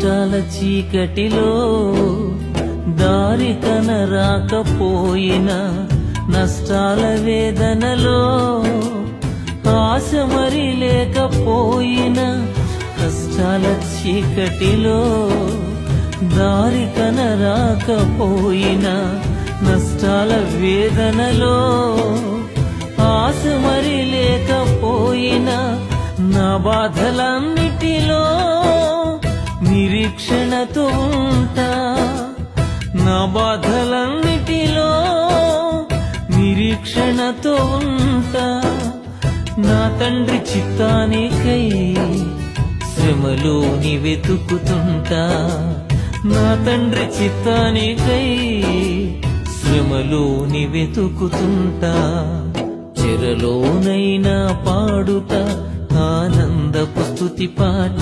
కష్టాల చీకటిలో దారి కనరాకపోయినా, నష్టాల వేదనలో ఆశ మరి లేకపోయినా, కష్టాల చీకటిలో దారి కనరాకపోయినా, నష్టాల వేదనలో ఆశ మరి లేకపోయినా, నా బాధలన్నిటిలో నిరీక్షణతో ఉంటా, నా బాధలన్నిటిలో నిరీక్షణతో ఉంటా. నా తండ్రి చిత్తానికై శ్రమలోని వెతుకుతుంటా, నా తండ్రి చిత్తానికై శ్రమలోని వెతుకుతుంటా. చెరలోనైనా పాడుతా ఆనందపు స్తుతి పాట.